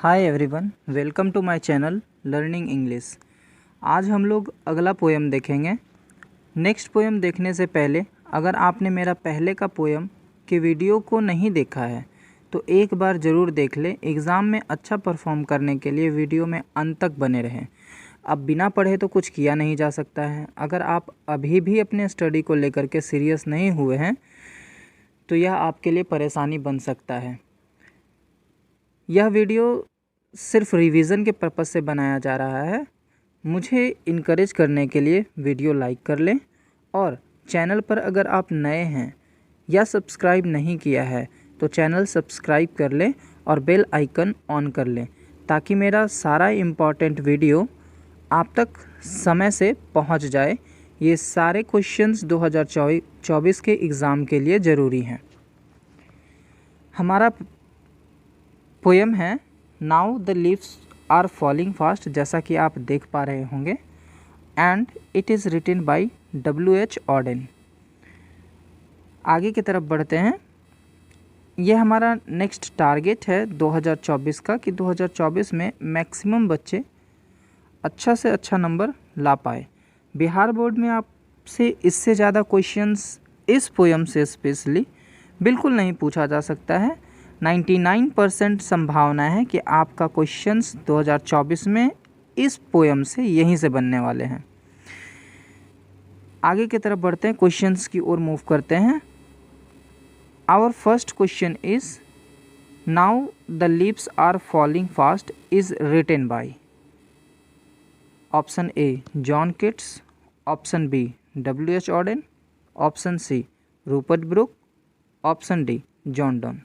Hi everyone, welcome to my channel learning English. आज हम लोग अगला पोएम देखेंगे। नेक्स्ट पोएम देखने से पहले अगर आपने मेरा पहले का पोएम के वीडियो को नहीं देखा है तो एक बार ज़रूर देख ले। एग्ज़ाम में अच्छा परफॉर्म करने के लिए वीडियो में अंत तक बने रहें। अब बिना पढ़े तो कुछ किया नहीं जा सकता है। अगर आप अभी भी अपने स्टडी को लेकर के सीरियस नहीं हुए हैं तो यह आपके लिए परेशानी बन सकता है। यह वीडियो सिर्फ रिवीजन के पर्पज़ से बनाया जा रहा है। मुझे इनकरेज करने के लिए वीडियो लाइक कर लें और चैनल पर अगर आप नए हैं या सब्सक्राइब नहीं किया है तो चैनल सब्सक्राइब कर लें और बेल आइकन ऑन कर लें ताकि मेरा सारा इम्पॉर्टेंट वीडियो आप तक समय से पहुंच जाए। ये सारे क्वेश्चंस 2024 के एग्ज़ाम के लिए ज़रूरी हैं। हमारा पोएम है now the leaves are falling fast, जैसा कि आप देख पा रहे होंगे, and it is written by W.H. Auden. आगे की तरफ बढ़ते हैं। यह हमारा नेक्स्ट टारगेट है 2024 का कि 2024 में मैक्सिमम बच्चे अच्छा से अच्छा नंबर ला पाए। बिहार बोर्ड में आपसे इससे ज़्यादा क्वेश्चंस इस पोएम से स्पेशली बिल्कुल नहीं पूछा जा सकता है। 99% संभावना है कि आपका क्वेश्चंस 2024 में इस पोएम से यहीं से बनने वाले हैं। आगे की तरफ बढ़ते हैं, क्वेश्चंस की ओर मूव करते हैं। Our first question is now the leaves are falling fast is written by option A John Keats, option B W.H. Auden, option C Rupert Brooke, option D John Donne.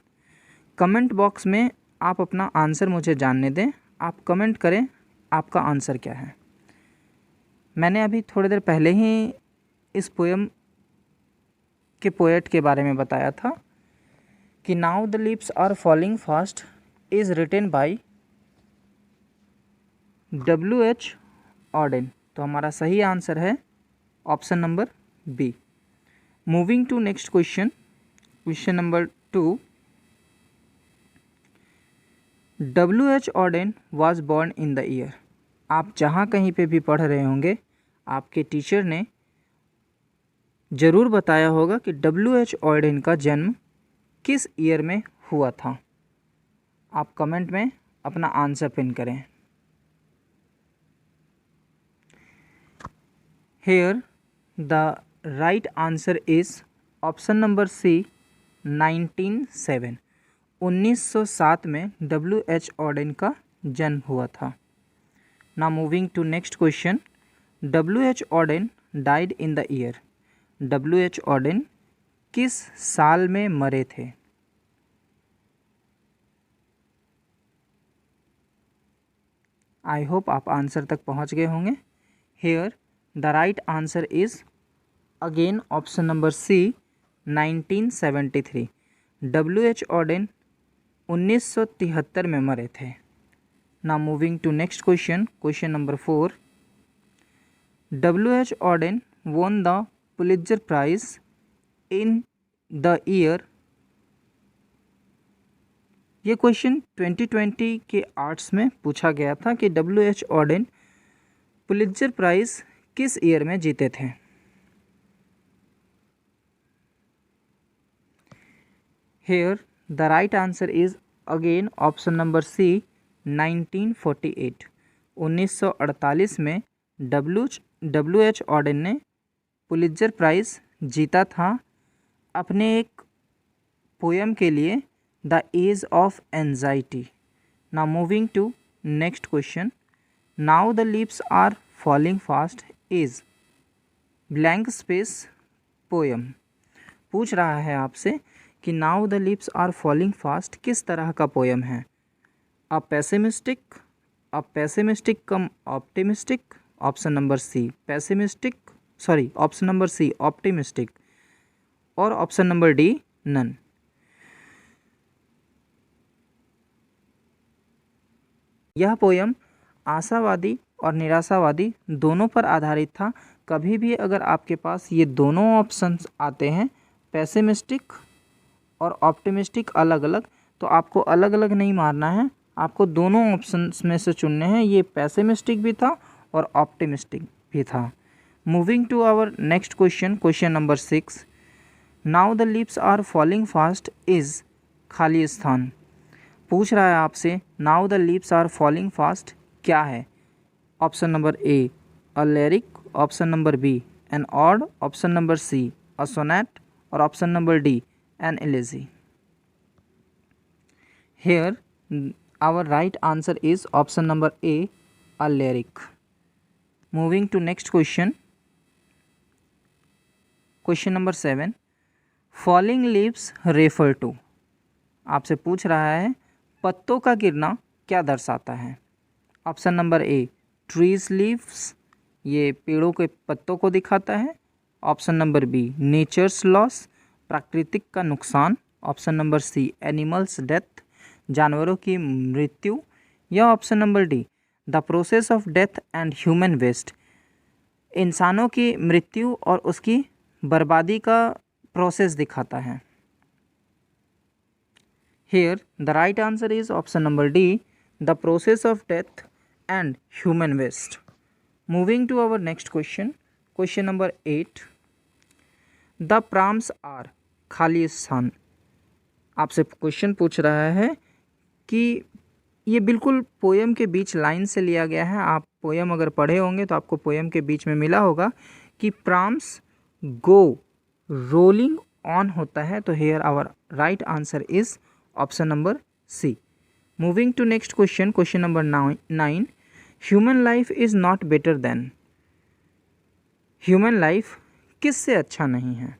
Comment box में आप अपना answer मुझे जानने दें। आप comment करें आपका answer क्या है। मैंने अभी थोड़ी देर पहले ही इस पोएम के पोएट के बारे में बताया था कि now the leaves are falling fast is written by W.H. Auden. तो हमारा सही आंसर है option number B. Moving to next question, question number 2। W.H. Auden was born in the year. आप जहाँ कहीं पे भी पढ़ रहे होंगे आपके टीचर ने ज़रूर बताया होगा कि W.H. ऑडेन का जन्म किस ईयर में हुआ था। आप कमेंट में अपना आंसर पिन करें। Here the right answer is option number C 1907। 1907 में W.H. ऑडेन का जन्म हुआ था। Now moving to next question, W.H. Auden died in the year. W.H. Auden किस साल में मरे थे? आई होप आप आंसर तक पहुंच गए होंगे। Here the right answer is again option number C 1973। W.H. Auden 1973 में मरे थे। Now moving to next question, question number 4। W.H. Auden won the Pulitzer prize in the year. ये क्वेश्चन 2020 के आर्ट्स में पूछा गया था कि W.H. ऑडेन पुलित्ज़र प्राइज किस ईयर में जीते थे। Here the right answer is again option number C 1948। 1948 में W.H. ऑडेन ने पुलित्ज़र प्राइज़ जीता था अपने एक पोएम के लिए the age of anxiety. Now moving to next question, now the leaves are falling fast is blank space poem. पूछ रहा है आपसे कि now the leaves are falling fast किस तरह का पोएम है। A pessimistic cum optimistic, option number C option number C optimistic, और ऑप्शन नंबर डी नन। यह पोएम आशावादी और निराशावादी दोनों पर आधारित था। कभी भी अगर आपके पास ये दोनों ऑप्शंस आते हैं, पेसिमिस्टिक और ऑप्टिमिस्टिक अलग अलग, तो आपको अलग अलग नहीं मारना है, आपको दोनों ऑप्शंस में से चुनने हैं, ये पेसिमिस्टिक भी था और ऑप्टिमिस्टिक भी था। Moving to our next question, question number 6, now the leaves are falling fast is खालिस्तान। पूछ रहा है आपसे now the leaves are falling fast क्या है। Option number A a lyric, option number B an ode, option number C a sonnet और option number D an elegy. Here our right answer is option number A, a lyric. Moving to next question, question number 7, falling leaves refer to। आपसे पूछ रहा है पत्तों का गिरना क्या दर्शाता है। Option number A trees leaves, ये पेड़ों के पत्तों को दिखाता है। Option number B nature's loss, प्राकृतिक का नुकसान। Option number C animals death, जानवरों की मृत्यु। या option number D the process of death and human waste, इंसानों की मृत्यु और उसकी बर्बादी का प्रोसेस दिखाता है। Here the right answer is option number D, the process of death and human waste. Moving to our next question, question number 8, the proms are Khalistan. आपसे क्वेश्चन पूछ रहा है कि ये बिल्कुल पोयम के बीच लाइन से लिया गया है। आप पोयम अगर पढ़े होंगे तो आपको पोयम के बीच में मिला होगा कि प्राम्स गो रोलिंग ऑन होता है। तो here our right answer is option number C. Moving to next question, question number 9, human life is not better than. Human life किससे अच्छा नहीं है।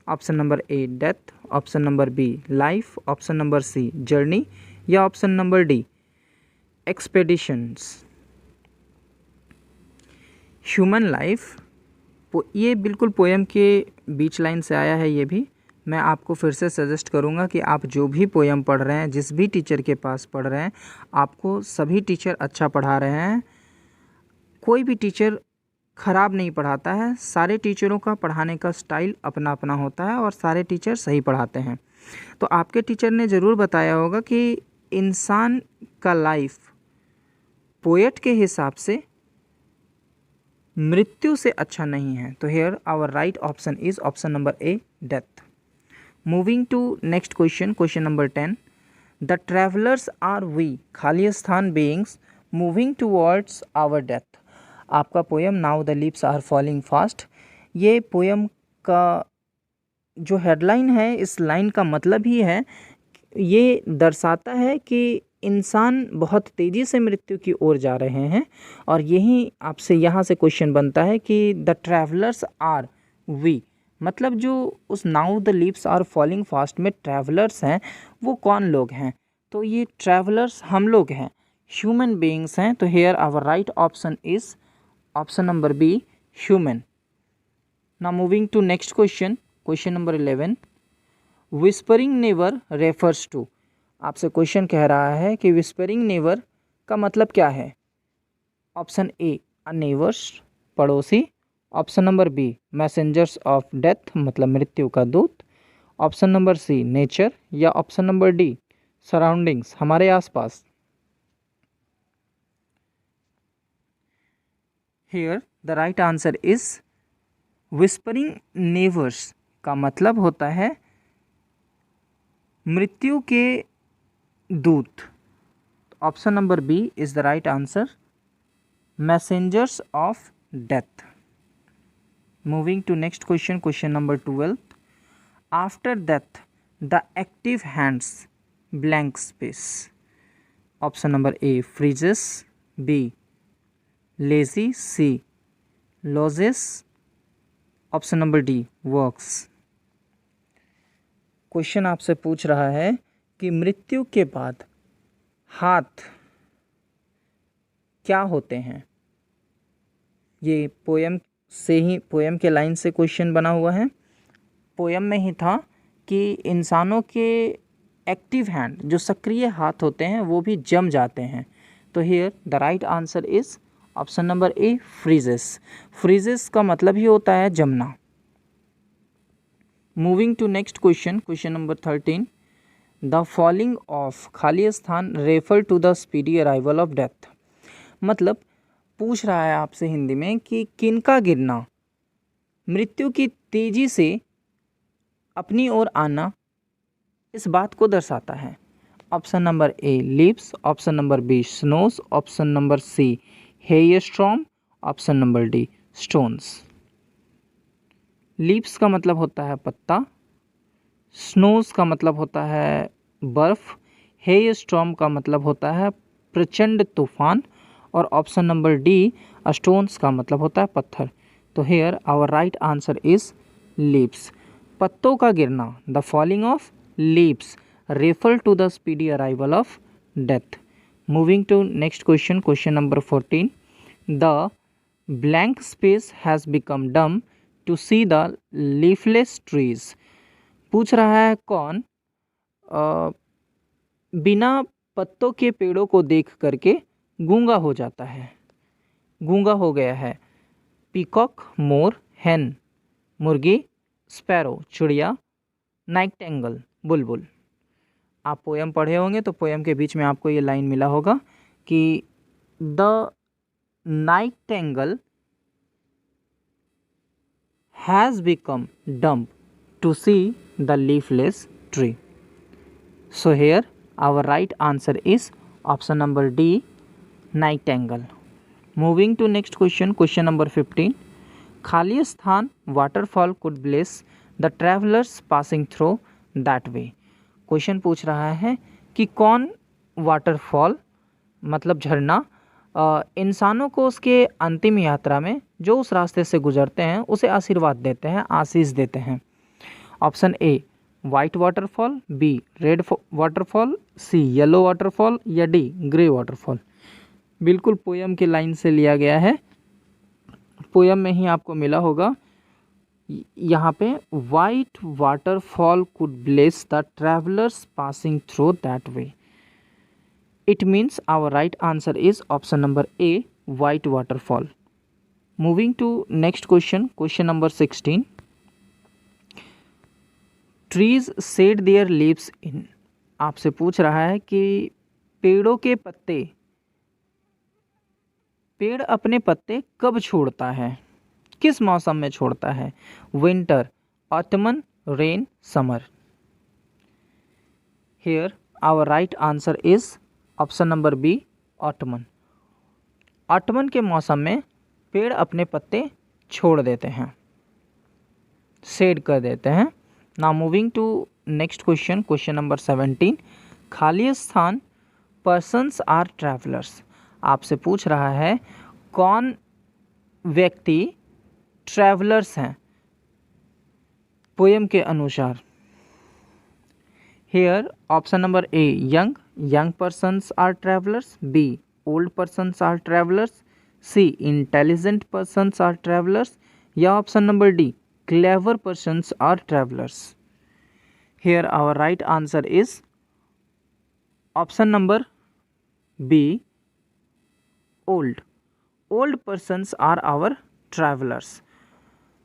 Option number A death, option number B life, option number C journey या option number D expeditions. Human life, ये बिल्कुल poem के बीच line से आया है। ये भी मैं आपको फिर से सजेस्ट करूँगा कि आप जो भी पोएम पढ़ रहे हैं, जिस भी टीचर के पास पढ़ रहे हैं, आपको सभी टीचर अच्छा पढ़ा रहे हैं। कोई भी टीचर ख़राब नहीं पढ़ाता है। सारे टीचरों का पढ़ाने का स्टाइल अपना अपना होता है और सारे टीचर सही पढ़ाते हैं। तो आपके टीचर ने ज़रूर बताया होगा कि इंसान का लाइफ पोएट के हिसाब से मृत्यु से अच्छा नहीं है। तो here our right option is option number A death. Moving to next question, question number 10, the travellers are we खालिस्तान beings moving towards our death. आपका poem now the leaves are falling fast, ये poem का जो headline है, इस line का मतलब ही है, ये दर्शाता है कि इंसान बहुत तेज़ी से मृत्यु की ओर जा रहे हैं। और यही आपसे यहाँ से क्वेश्चन बनता है कि द ट्रैवलर्स आर वी, मतलब जो उस now the leaves are falling fast में ट्रैवलर्स हैं वो कौन लोग हैं। तो ये ट्रैवलर्स हम लोग हैं, ह्यूमन बीइंग्स हैं। तो here our right option is option number B human. Now moving to next question, question number 11, whispering never refers to. आपसे क्वेश्चन कह रहा है कि विस्परिंग नेवर का मतलब क्या है। ऑप्शन ए अ नेवर्स, पड़ोसी। Option number B messengers of death, मतलब मृत्यु का दूत। ऑप्शन नंबर सी नेचर या ऑप्शन नंबर डी सराउंडिंग्स, हमारे आसपास। Here the right answer is whispering neighbours का मतलब होता है मृत्यु के दूत। Option number B is the right answer, messengers of death. Moving to next question, question number 12, after death the active hands blank space. Option number A freezes, B lazy, C lodges, option number D works. Question आपसे पूछ रहा है कि मृत्यु के बाद हाथ क्या होते हैं। ये पोएम से ही, पोएम के लाइन से क्वेश्चन बना हुआ है। पोएम में ही था कि इंसानों के एक्टिव हैंड, जो सक्रिय हाथ होते हैं, वो भी जम जाते हैं। तो here the right answer is option number A freezes. Freezes का मतलब ही होता है जमना। Moving to next question, question number 13, the falling of खाली स्थान refer to the speedy arrival of death. मतलब पूछ रहा है आपसे हिंदी में कि किनका गिरना मृत्यु की तेजी से अपनी ओर आना इस बात को दर्शाता है। Option number A leaves, option number B snows, option number C hailstorm, option number D stones. Leaves का मतलब होता है पत्ता, स्नोज का मतलब होता है बर्फ, हेयरस्टॉर्म का मतलब होता है प्रचंड तूफान, और ऑप्शन नंबर डी स्टोन्स का मतलब होता है पत्थर। तो here our right answer is leaves. पत्तों का गिरना, the falling of leaves refer to the speedy arrival of death. Moving to next question, question number 14। The blank space has become dumb to see the leafless trees. पूछ रहा है कौन बिना पत्तों के पेड़ों को देख करके गूंगा हो जाता है, गूंगा हो गया है। पीकॉक, मोर, हैन मुर्गी, स्पैरो चिड़िया, नाइटिंगेल बुलबुल। आप पोयम पढ़े होंगे तो पोयम के बीच में आपको ये लाइन मिला होगा कि the nightingale has become dumb to see the leafless tree. So here our right answer is option number D nightingale. Moving to next question, question number 15। खाली स्थान waterfall could bless the travellers passing through that way. Question पूछ रहा है कि कौन waterfall मतलब झरना इंसानों को उसके अंतिम यात्रा में जो उस रास्ते से गुजरते हैं उसे आशीर्वाद देते हैं, आशीष देते हैं। Option A white waterfall, B red waterfall, C yellow waterfall या डी ग्रे वाटरफॉल। बिल्कुल पोयम के लाइन से लिया गया है, पोयम में ही आपको मिला होगा। यहाँ पे white waterfall could bless the travellers passing through that way. It means our right answer is option number A white waterfall. Moving to next question, question number 16। Trees shed their leaves in. आपसे पूछ रहा है कि पेड़ों के पत्ते, पेड़ अपने पत्ते कब छोड़ता है, किस मौसम में छोड़ता है? Winter, autumn, rain, summer. Here our right answer is option number B autumn. Autumn के मौसम में पेड़ अपने पत्ते छोड़ देते हैं, शेड कर देते हैं। Now moving to next question, question number 17। खाली स्थान पर्सन्स आर ट्रैवलर्स। आपसे पूछ रहा है कौन व्यक्ति ट्रैवलर्स हैं पोयम के अनुसार। Here option number A young, young persons are travellers, B old persons are travellers, C intelligent persons are travellers, या option number D clever persons are travellers. Here our right answer is option number B old. Old persons are our travellers.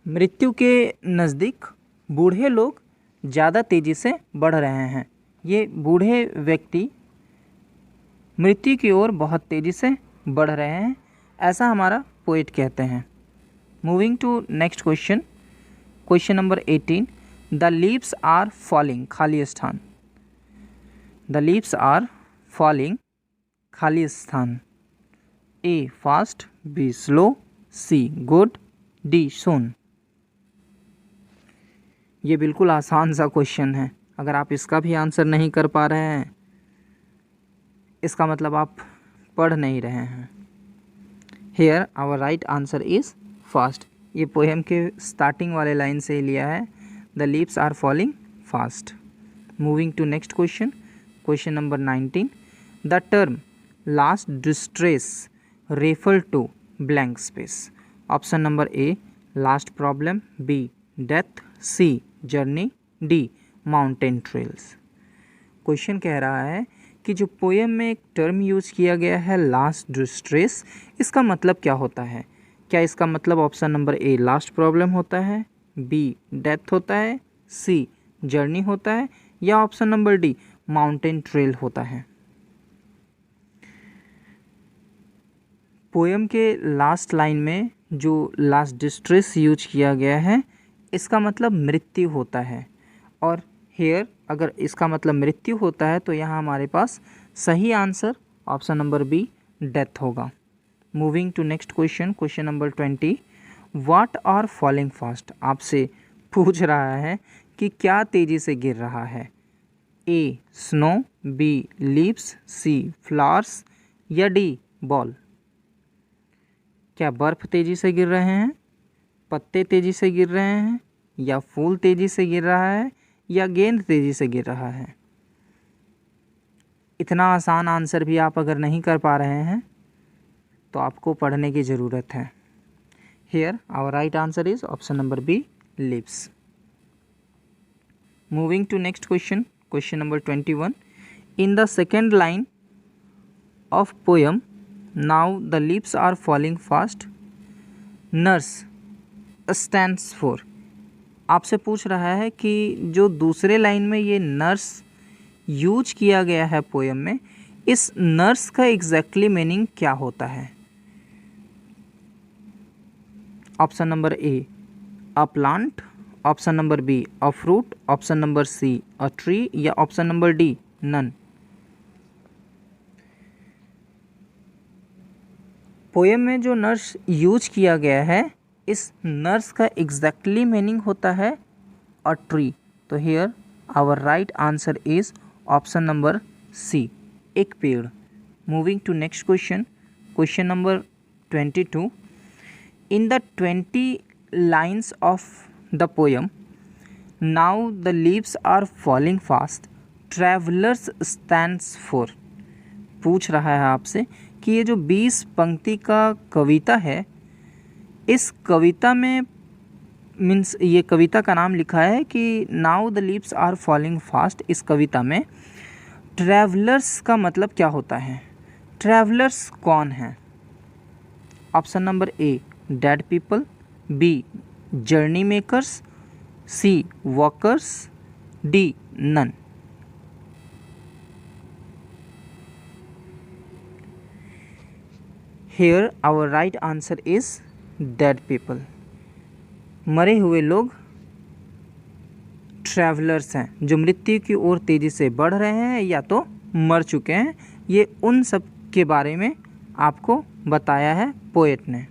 मृत्यु के नज़दीक बूढ़े लोग ज़्यादा तेज़ी से बढ़ रहे हैं। ये बूढ़े व्यक्ति मृत्यु की ओर बहुत तेज़ी से बढ़ रहे हैं, ऐसा हमारा पोइट कहते हैं। Moving to next question, question number 18। The leaves are falling खाली स्थान। द लीव्स आर फॉलिंग खाली स्थान। A fast, B slow, C good, D soon. ये बिल्कुल आसान सा क्वेश्चन है, अगर आप इसका भी आंसर नहीं कर पा रहे हैं इसका मतलब आप पढ़ नहीं रहे हैं। Here our right answer is fast. ये पोएम के स्टार्टिंग वाले लाइन से ही लिया है, the leaves are falling fast. Moving to next question, question number 19। The term last distress refer to blank space. Option number A last problem, B death, C journey, D mountain trails. Question कह रहा है कि जो poem में एक term use किया गया है लास्ट डिस्ट्रेस, इसका मतलब क्या होता है? क्या इसका मतलब option number A last problem होता है, बी डेथ होता है, सी जर्नी होता है, या option number D mountain trail होता है। पोएम के लास्ट लाइन में जो लास्ट डिस्ट्रेस यूज किया गया है, इसका मतलब मृत्यु होता है, और हेयर अगर इसका मतलब मृत्यु होता है तो यहाँ हमारे पास सही answer option number B death होगा। Moving to next question, question number 20, what are falling fast. आपसे पूछ रहा है कि क्या तेज़ी से गिर रहा है। ए स्नो, बी लीव्स, सी फ्लावर्स या डी बॉल। क्या बर्फ़ तेज़ी से गिर रहे हैं, पत्ते तेज़ी से गिर रहे हैं, या फूल तेज़ी से गिर रहा है, या गेंद तेज़ी से गिर रहा है। इतना आसान आंसर भी आप अगर नहीं कर पा रहे हैं तो आपको पढ़ने की ज़रूरत है। Here our right answer is option number B leaves. Moving to next question, question number 21, in the second line of poem now the leaves are falling fast, nurse stands for. आपसे पूछ रहा है कि जो दूसरे लाइन में ये nurse use किया गया है पोएम में, इस नर्स का एग्जैक्टली मीनिंग क्या होता है। Option number A a plant, option number B a fruit, option number C a tree, या option number D none. Poem में जो नर्स यूज किया गया है, इस नर्स का एग्जैक्टली मीनिंग होता है अ ट्री। तो here our right answer is option number C, एक पेड़। Moving to next question, question number 22, in the 20 lines of the poem now the leaves are falling fast, travellers stands for. पूछ रहा है आपसे कि ये जो 20 पंक्ति का कविता है, इस कविता में मीन्स ये कविता का नाम लिखा है कि now the leaves are falling fast. इस कविता में ट्रैवलर्स का मतलब क्या होता है, ट्रैवलर्स कौन है। Option number A dead people, B journey makers, C walkers, D none. Here our right answer is dead people. मरे हुए लोग ट्रैवलर्स हैं, जो मृत्यु की ओर तेज़ी से बढ़ रहे हैं या तो मर चुके हैं। ये उन सब के बारे में आपको बताया है पोएट ने।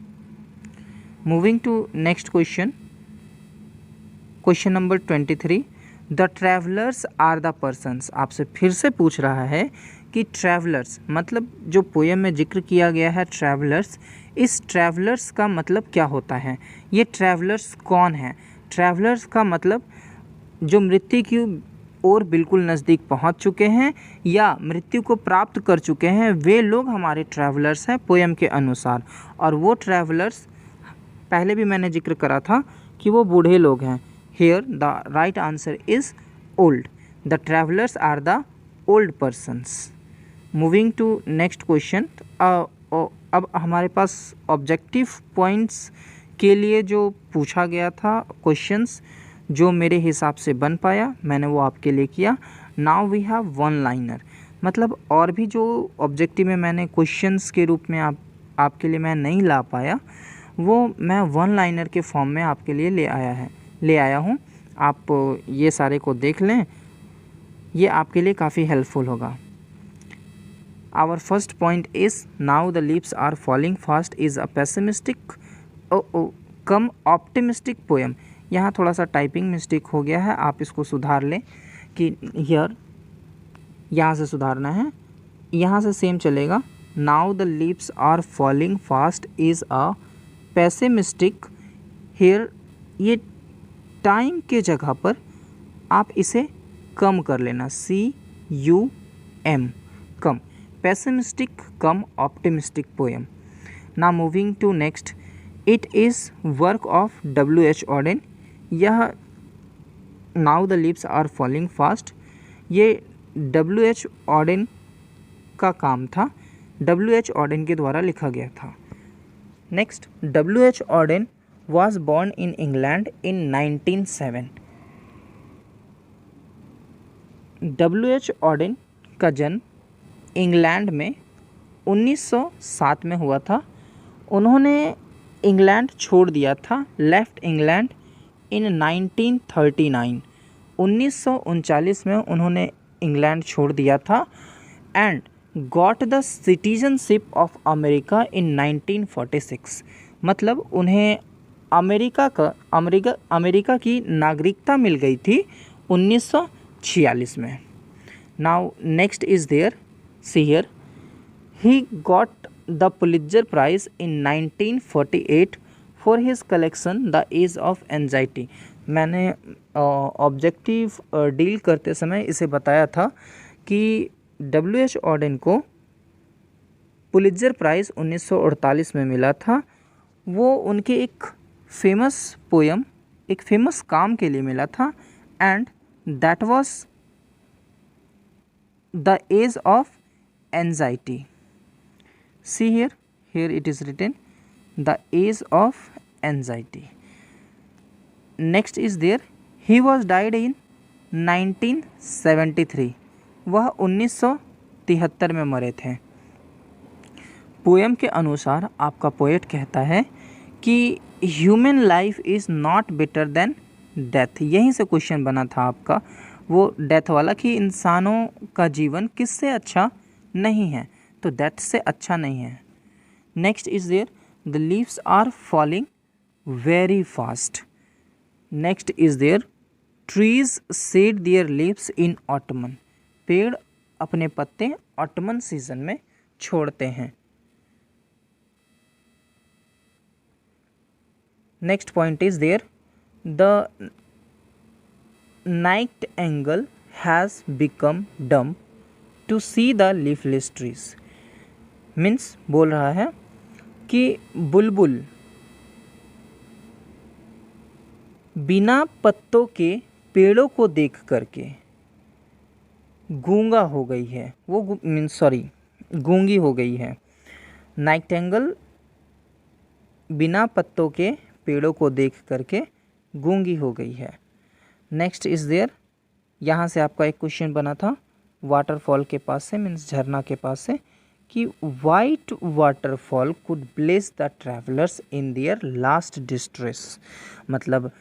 Moving to next question, question number 23, the travellers are the persons. आपसे फिर से पूछ रहा है कि ट्रैवलर्स मतलब जो पोएम में जिक्र किया गया है ट्रैवलर्स, इस ट्रैवलर्स का मतलब क्या होता है, ये ट्रैवलर्स कौन है। ट्रैवलर्स का मतलब जो मृत्यु की ओर बिल्कुल नज़दीक पहुंच चुके हैं या मृत्यु को प्राप्त कर चुके हैं, वे लोग हमारे ट्रैवलर्स हैं पोएम के अनुसार। और वो ट्रैवलर्स पहले भी मैंने जिक्र करा था कि वो बूढ़े लोग हैं। Here the right answer is old, the travellers are the old persons. Moving to next question, अब हमारे पास ऑब्जेक्टिव पॉइंट्स के लिए जो पूछा गया था क्वेश्चंस, जो मेरे हिसाब से बन पाया मैंने वो आपके लिए किया। Now we have one liner, मतलब और भी जो ऑब्जेक्टिव में मैंने क्वेश्चंस के रूप में आपके लिए मैं नहीं ला पाया, वो मैं वन लाइनर के फॉर्म में आपके लिए ले आया हूँ। आप ये सारे को देख लें, ये आपके लिए काफ़ी हेल्पफुल होगा। Our first point is now the leaves are falling fast is a pessimistic come optimistic poem। यहाँ थोड़ा सा टाइपिंग मिस्टेक हो गया है, आप इसको सुधार लें कि हियर यहाँ से सुधारना है, यहाँ से सेम चलेगा। Now the leaves are falling fast is a pessimistic। here ये टाइम के जगह पर आप इसे कम कर लेना, CUM, come, pessimistic come optimistic poem। Now moving to next, it is work of W.H. Auden। यह now the leaves are falling fast, ये W.H. Auden का काम था, W.H. Auden के द्वारा लिखा गया था। Next, W.H. Auden was born in England in 1907। W.H. Auden का जन्म इंग्लैंड में 1907 में हुआ था। उन्होंने इंग्लैंड छोड़ दिया था, लेफ्ट इंग्लैंड इन 1939। 1939 में उन्होंने इंग्लैंड छोड़ दिया था and got the citizenship of America in 1946। मतलब उन्हें अमेरिका की नागरिकता मिल गई थी 1946 में। Now next is there, see here, he got the Pulitzer prize in 1948 for his collection the age of anxiety. मैंने ऑब्जेक्टिव डील करते समय इसे बताया था कि W.H. ऑडेन को पुलित्जर प्राइज़ 1948 में मिला था। वो उनके एक फेमस काम के लिए मिला था and that was the age of anxiety. See here it is written the age of anxiety. Next is there, he was died in 1973। वह 1973 में मरे थे। पोएम के अनुसार आपका पोएट कहता है कि human life is not better then death. यहीं से क्वेश्चन बना था आपका, वो डेथ वाला, कि इंसानों का जीवन किससे अच्छा नहीं है, तो डेथ से अच्छा नहीं है। Next is there, the leaves are falling very fast. Next is there, trees shed their leaves in autumn. पेड़ अपने पत्ते ऑटमन सीजन में छोड़ते हैं। Next point is there, the nightingale has become dumb to see the leafless trees. Means बोल रहा है कि बुलबुल बिना पत्तों के पेड़ों को देख करके गूंगा हो गई है, गूंगी हो गई है। नाइटिंगेल बिना पत्तों के पेड़ों को देख करके गूंगी हो गई है। नेक्स्ट इज देयर, यहाँ से आपका एक क्वेश्चन बना था वाटरफॉल के पास से, मीन्स झरना के पास से, कि white waterfall could bless the travellers in their last distress. मतलब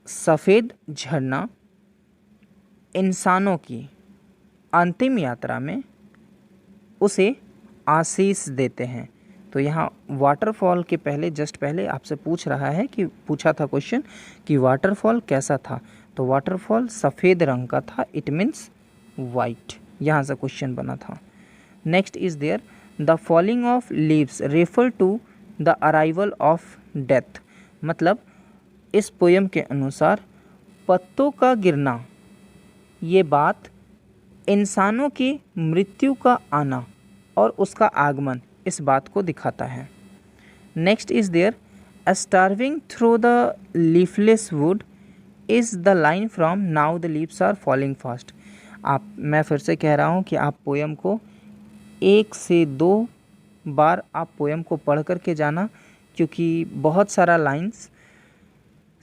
सफ़ेद झरना इंसानों की अंतिम यात्रा में उसे आशीष देते हैं। तो यहाँ वाटरफॉल के पहले, जस्ट पहले आपसे पूछा था क्वेश्चन कि वाटरफॉल कैसा था, तो वाटरफॉल सफ़ेद रंग का था, इट मीन्स वाइट। यहाँ से क्वेश्चन बना था। Next is there, the falling of leaves refer to the arrival of death. मतलब इस पोयम के अनुसार पत्तों का गिरना, ये बात इंसानों की मृत्यु का आना और उसका आगमन, इस बात को दिखाता है। Next is there, starving through the leafless wood is the line from now the leaves are falling fast. मैं फिर से कह रहा हूँ कि आप पोयम को 1 से 2 बार आप पोयम को पढ़ करके जाना, क्योंकि बहुत सारा लाइंस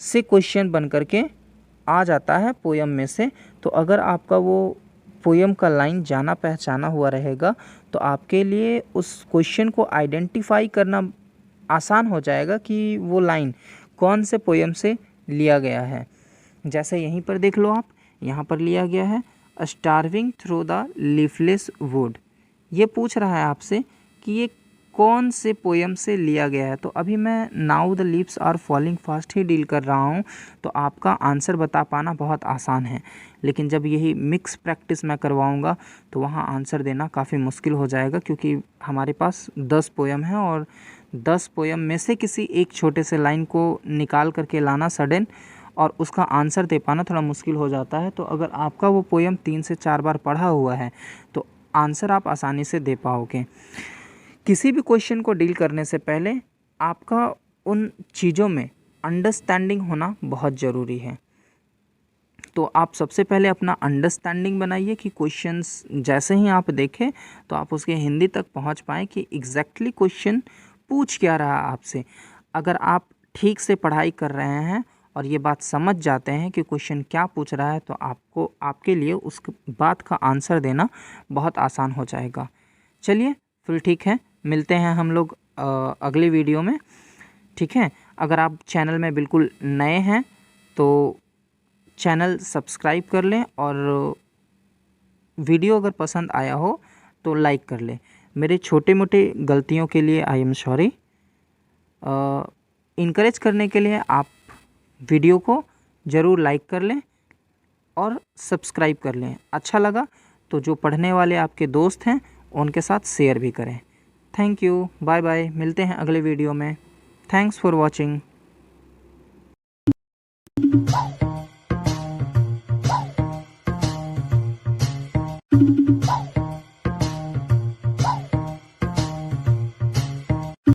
से क्वेश्चन बन करके आ जाता है पोयम में से। तो अगर आपका वो पोयम का लाइन जाना पहचाना हुआ रहेगा तो आपके लिए उस क्वेश्चन को आइडेंटिफाई करना आसान हो जाएगा कि वो लाइन कौन से पोयम से लिया गया है। जैसे यहीं पर देख लो आप, यहाँ पर लिया गया है starving through the leafless would. ये पूछ रहा है आपसे कि ये कौन से पोयम से लिया गया है। तो अभी मैं now the leaves are falling fast ही डील कर रहा हूँ, तो आपका आंसर बता पाना बहुत आसान है। लेकिन जब यही मिक्स प्रैक्टिस मैं करवाऊँगा तो वहाँ आंसर देना काफ़ी मुश्किल हो जाएगा, क्योंकि हमारे पास 10 पोयम हैं और 10 पोयम में से किसी एक छोटे से लाइन को निकाल करके लाना सडन और उसका आंसर दे पाना थोड़ा मुश्किल हो जाता है। तो अगर आपका वो पोयम 3 से 4 बार पढ़ा हुआ है तो आंसर आप आसानी से दे पाओगे। किसी भी क्वेश्चन को डील करने से पहले आपका उन चीज़ों में अंडरस्टैंडिंग होना बहुत ज़रूरी है। तो आप सबसे पहले अपना अंडरस्टैंडिंग बनाइए कि क्वेश्चंस जैसे ही आप देखें तो आप उसके हिंदी तक पहुंच पाएँ कि एग्जैक्टली क्वेश्चन पूछ क्या रहा आपसे। अगर आप ठीक से पढ़ाई कर रहे हैं और ये बात समझ जाते हैं कि क्वेश्चन क्या पूछ रहा है, तो आपको आपके लिए उस बात का आंसर देना बहुत आसान हो जाएगा। चलिए फिर ठीक है, मिलते हैं हम लोग अगली वीडियो में। ठीक है, अगर आप चैनल में बिल्कुल नए हैं तो चैनल सब्सक्राइब कर लें, और वीडियो अगर पसंद आया हो तो लाइक कर लें। मेरे छोटे मोटे गलतियों के लिए आई एम सॉरी। इनकरेज करने के लिए आप वीडियो को ज़रूर लाइक कर लें और सब्सक्राइब कर लें। अच्छा लगा तो जो पढ़ने वाले आपके दोस्त हैं उनके साथ शेयर भी करें। थैंक यू, बाय बाय, मिलते हैं अगले वीडियो में। Thanks for watching.